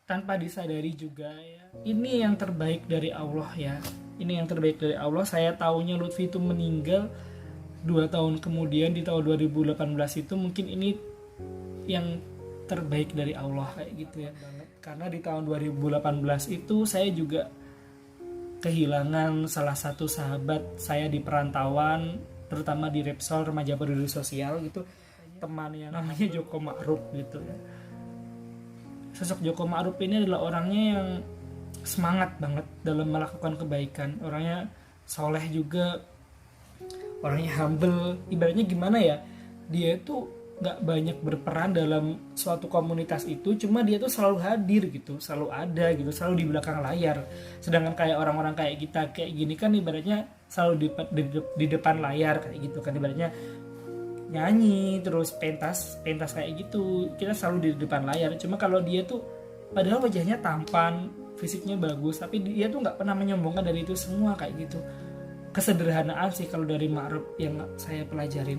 tanpa disadari juga ya, ini yang terbaik dari Allah ya, ini yang terbaik dari Allah. Saya taunya Lutfi itu meninggal 2 tahun kemudian di tahun 2018 itu, mungkin ini yang terbaik dari Allah kayak gitu ya. Karena di tahun 2018 itu saya juga kehilangan salah satu sahabat saya di perantauan, terutama di Repsol, remaja peduli sosial gitu, teman yang namanya Joko Ma'ruf gitu ya. Sosok Joko Ma'ruf ini adalah orangnya yang semangat banget dalam melakukan kebaikan, orangnya soleh juga, orangnya humble. Ibaratnya gimana ya, dia itu nggak banyak berperan dalam suatu komunitas itu, cuma dia tuh selalu hadir gitu, selalu ada gitu, selalu di belakang layar. Sedangkan kayak orang-orang kayak kita kayak gini kan ibaratnya selalu di depan layar kayak gitu kan, ibaratnya nyanyi terus pentas pentas kayak gitu, kita selalu di depan layar. Cuma kalau dia tuh padahal wajahnya tampan, fisiknya bagus, tapi dia tuh nggak pernah menyombongkan dari itu semua kayak gitu. Kesederhanaan sih kalau dari Ma'ruf yang saya pelajarin.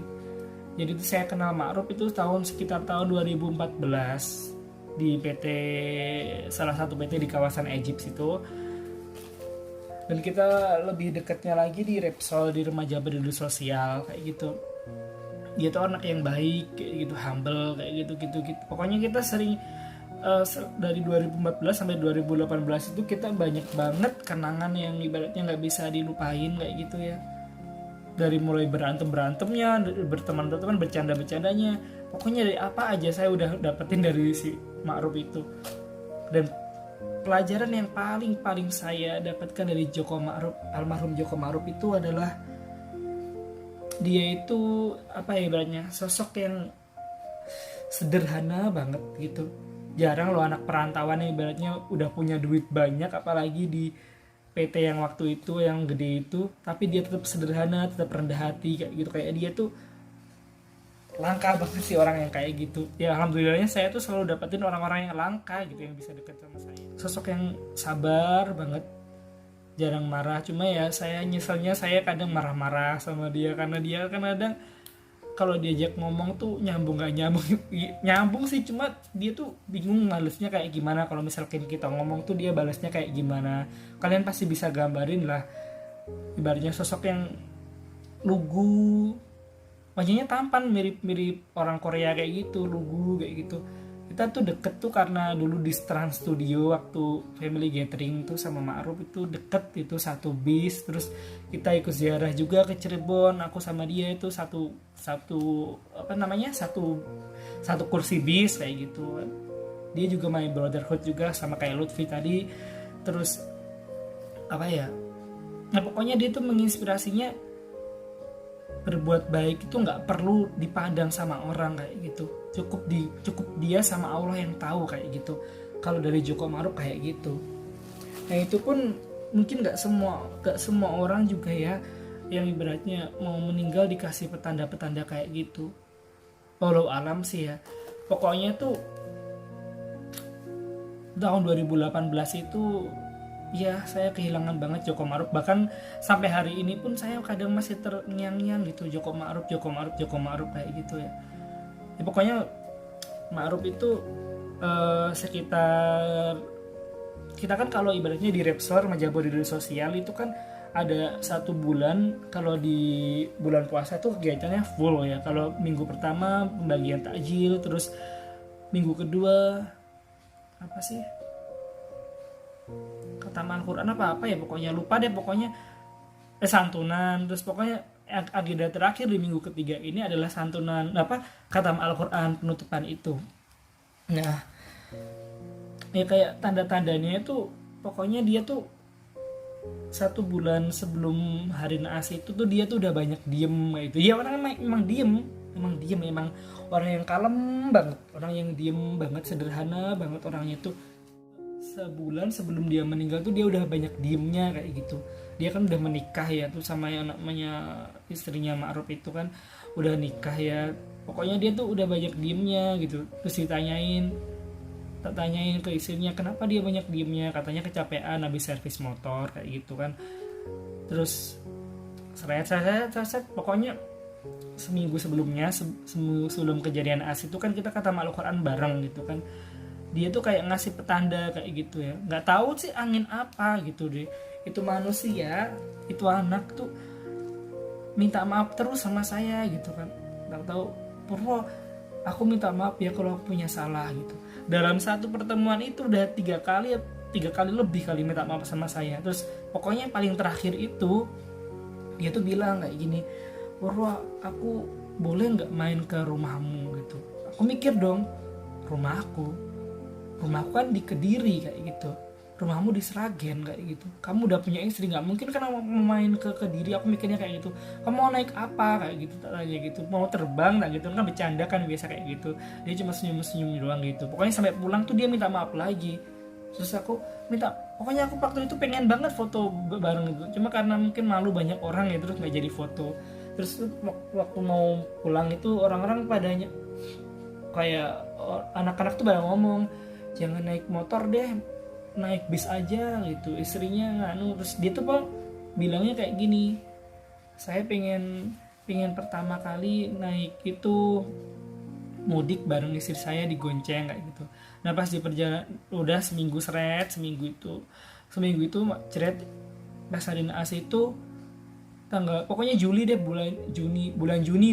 Jadi itu saya kenal Ma'ruf itu sekitar tahun 2014 di PT, salah satu PT di kawasan Egypt situ. Dan kita lebih dekatnya lagi di Repsol, di remaja peduli sosial kayak gitu. Dia tuh anak yang baik kayak gitu, humble kayak gitu. Pokoknya kita sering dari 2014 sampai 2018 itu kita banyak banget kenangan yang ibaratnya nggak bisa dilupain kayak gitu ya. Dari mulai berantemnya, berteman-teman, bercanda-bercandanya, pokoknya dari apa aja saya udah dapetin dari si Ma'ruf itu. Dan pelajaran yang paling saya dapatkan dari Joko Ma'ruf, almarhum Joko Ma'ruf itu adalah dia itu apa ya, ibaratnya sosok yang sederhana banget gitu. Jarang loh anak perantauan yang ibaratnya udah punya duit banyak, apalagi di PT yang waktu itu yang gede itu, tapi dia tetap sederhana, tetap rendah hati kayak gitu. Kayak dia tuh langka banget sih orang yang kayak gitu ya. Alhamdulillahnya saya tuh selalu dapetin orang-orang yang langka gitu, yang bisa deket sama saya. Sosok yang sabar banget, jarang marah. Cuma ya saya nyeselnya, saya kadang marah-marah sama dia karena dia kan kadang kalau diajak ngomong tuh nyambung gak nyambung. Nyambung sih, cuma dia tuh bingung balesnya kayak gimana. Kalau misalkan kita ngomong tuh dia balesnya kayak gimana, kalian pasti bisa gambarin lah. Ibaratnya sosok yang lugu, wajahnya tampan, mirip-mirip orang Korea kayak gitu, lugu kayak gitu. Kita tuh deket tuh karena dulu di Trans Studio waktu family gathering tuh sama Ma'ruf itu deket, itu satu bis. Terus kita ikut ziarah juga ke Cirebon, aku sama dia itu satu apa namanya, satu kursi bis kayak gitu. Dia juga main brotherhood juga sama kayak Lutfi tadi. Terus apa ya, nah pokoknya dia tuh menginspirasinya berbuat baik itu nggak perlu dipandang sama orang kayak gitu, cukup dia sama Allah yang tahu kayak gitu. Kalau dari Joko Ma'ruf kayak gitu. Nah itu pun mungkin nggak semua orang juga ya yang ibaratnya mau meninggal dikasih petanda-petanda kayak gitu. Walau alam sih ya. Pokoknya tuh tahun 2018 itu ya saya kehilangan banget Joko Ma'ruf. Bahkan sampai hari ini pun saya kadang masih terngiang-ngiang gitu, Joko Ma'ruf kayak gitu ya. Ya pokoknya Ma'ruf itu sekitar, kita kan kalau ibaratnya di Repsol remaja peduli sosial itu kan ada 1 bulan, kalau di bulan puasa itu kegiatannya full ya. Kalau minggu pertama pembagian takjil, terus minggu kedua apa sih, kataman Al-Quran apa ya, pokoknya lupa deh, pokoknya santunan. Terus pokoknya agenda terakhir di minggu ketiga ini adalah santunan apa, khatam Al-Quran penutupan itu. Nah ya kayak tanda-tandanya itu pokoknya dia tuh 1 bulan sebelum hari naas itu tuh dia tuh udah banyak diem gitu ya. Orang emang diem, emang orang yang kalem banget, orang yang diem banget, sederhana banget orangnya tuh. Sebulan sebelum dia meninggal tuh dia udah banyak diemnya kayak gitu. Dia kan udah menikah ya tuh sama yang namanya istrinya Ma'ruf itu kan udah nikah ya. Pokoknya dia tuh udah banyak diemnya gitu. Terus tanyain ke istrinya kenapa dia banyak diemnya, katanya kecapean habis servis motor kayak gitu kan. Terus saya pokoknya seminggu sebelumnya sebelum kejadian as itu kan kita khatam Al-Quran bareng gitu kan dia tuh kayak ngasih petanda kayak gitu ya, nggak tahu sih angin apa gitu deh. Itu manusia, itu anak tuh minta maaf terus sama saya gitu kan. Nggak tahu, Purwo, aku minta maaf ya kalau aku punya salah gitu. Dalam satu pertemuan itu udah 3 kali lebih kali minta maaf sama saya. Terus pokoknya paling terakhir itu dia tuh bilang kayak gini, Purwo, aku boleh nggak main ke rumahmu gitu. Aku mikir dong, rumahku kan di Kediri kayak gitu, rumahmu di Sragen kayak gitu, kamu udah punya istri, nggak mungkin kan mau main ke Kediri. Aku mikirnya kayak gitu, kamu mau naik apa kayak gitu, tanya gitu, mau terbang kayak gitu kan, bercanda kan biasa kayak gitu. Dia cuma senyum doang gitu. Pokoknya sampai pulang tuh dia minta maaf lagi. Terus aku pokoknya aku waktu itu pengen banget foto bareng gitu, cuma karena mungkin malu banyak orang ya, terus nggak jadi foto. Terus waktu mau pulang itu orang-orang padanya kayak anak-anak tuh pada ngomong, jangan naik motor deh, naik bis aja gitu, istrinya nganu. Terus dia tuh bilangnya kayak gini, saya pengen pertama kali naik itu mudik bareng istri saya digonceng kayak gitu. Nah pas di perjalanan udah seminggu itu ceret, pas hari naas itu tanggal pokoknya Juli deh, bulan Juni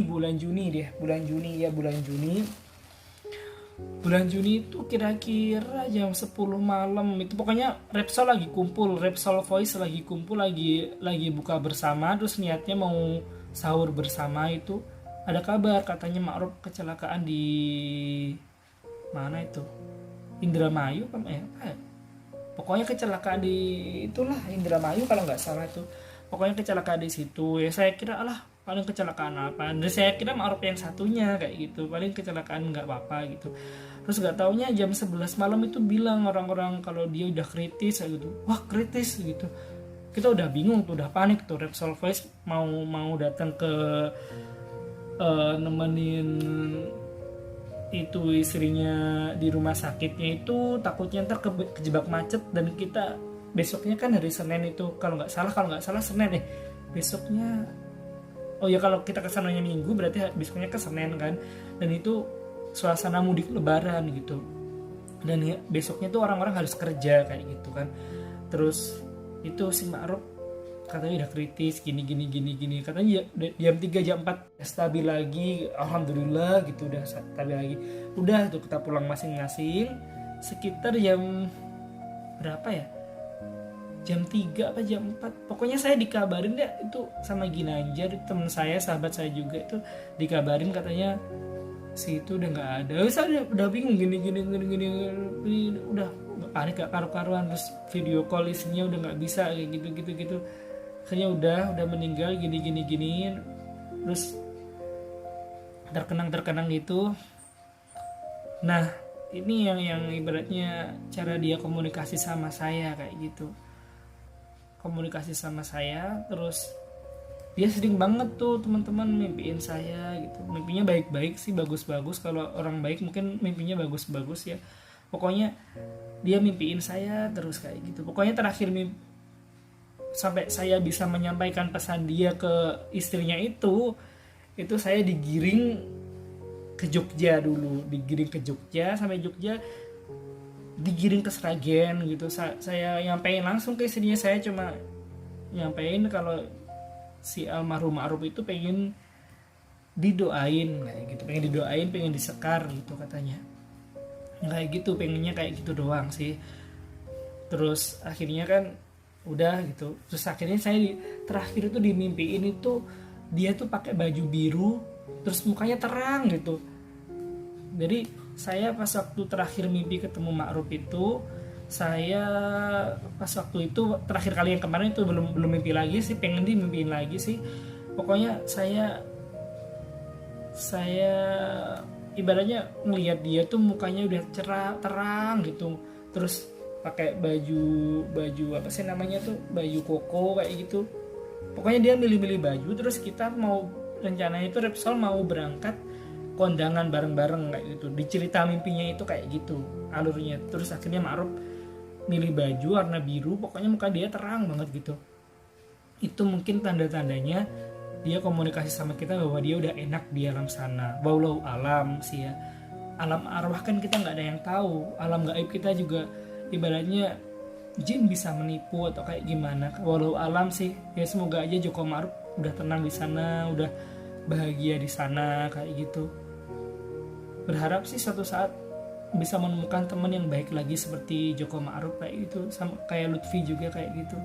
itu kira-kira jam 10 malam itu, pokoknya Repsol Voice lagi kumpul, lagi buka bersama, terus niatnya mau sahur bersama. Itu ada kabar katanya Ma'ruf kecelakaan di mana itu, Indramayu pokoknya kecelakaan di itulah Indramayu kalau nggak salah itu. Pokoknya kecelakaan di situ ya, saya kira paling kecelakaan apa, dan saya kira Ma'ruf yang satunya kayak gitu, paling kecelakaan nggak apa-apa gitu. Terus nggak taunya jam 11 malam itu bilang orang-orang kalau dia udah kritis kayak gitu. Wah kritis gitu, kita udah bingung tuh, udah panik tuh. Repsol Voice mau datang ke nemenin itu istrinya di rumah sakitnya, itu takutnya ntar kejebak macet. Dan kita besoknya kan hari Senin itu, kalau nggak salah Senin deh besoknya. Oh ya, kalau kita kesananya Minggu berarti besoknya ke Senin kan. Dan itu suasana mudik Lebaran gitu. Dan ya, besoknya tuh orang-orang harus kerja kayak gitu kan. Terus itu si Ma'ruf katanya udah kritis gini. Katanya jam 3 jam 4 stabil lagi, alhamdulillah gitu, udah stabil lagi. Udah tuh kita pulang masing-masing sekitar jam berapa ya? Jam 3 apa jam 4, pokoknya saya dikabarin deh itu sama Ginanjar, teman saya, sahabat saya juga, itu dikabarin katanya si itu udah nggak ada. Saya udah bingung gini, udah panik gak karu-karuan. Terus video call isinya udah nggak bisa kayak gitu. Kayaknya udah meninggal gini. Terus terkenang gitu. Nah ini yang ibaratnya cara dia komunikasi sama saya kayak gitu. Terus dia sering banget tuh teman-teman mimpiin saya gitu. Mimpinya baik-baik sih, bagus-bagus. Kalau orang baik mungkin mimpinya bagus-bagus ya. Pokoknya dia mimpiin saya terus kayak gitu. Pokoknya terakhir sampai saya bisa menyampaikan pesan dia ke istrinya itu saya digiring ke Jogja dulu. Sampai Jogja digiring ke Sragen gitu. Saya nyampein langsung ke istrinya. Saya cuma nyampein kalau si almarhum Ma'ruf itu pengen didoain kayak gitu, pengen disekar gitu katanya. Kayak gitu, pengennya kayak gitu doang sih. Terus akhirnya kan udah gitu. Terus akhirnya saya terakhir itu dimimpiin itu dia tuh pakai baju biru, terus mukanya terang gitu. Jadi saya pas waktu terakhir mimpi ketemu Ma'ruf itu, saya pas waktu itu terakhir kali yang kemarin itu belum mimpi lagi sih, pengen dimimpiin lagi sih. Pokoknya saya ibaratnya ngelihat dia tuh mukanya udah terang gitu. Terus pakai baju apa sih namanya tuh, baju koko kayak gitu. Pokoknya dia milih-milih baju. Terus kita mau rencananya itu Repsol mau berangkat kondangan bareng-bareng kayak gitu. Dicerita mimpinya itu kayak gitu alurnya. Terus akhirnya Ma'ruf milih baju warna biru, pokoknya muka dia terang banget gitu. Itu mungkin tanda-tandanya dia komunikasi sama kita bahwa dia udah enak di alam sana. Wallahu alam sih ya. alam arwah kan kita nggak ada yang tahu, alam gaib kita juga ibaratnya jin bisa menipu atau kayak gimana. Walau alam sih ya, semoga aja Joko Ma'ruf udah tenang di sana, udah bahagia di sana kayak gitu. Berharap sih suatu saat bisa menemukan teman yang baik lagi seperti Joko Ma'ruf kayak gitu, sama kayak Lutfi juga kayak gitu.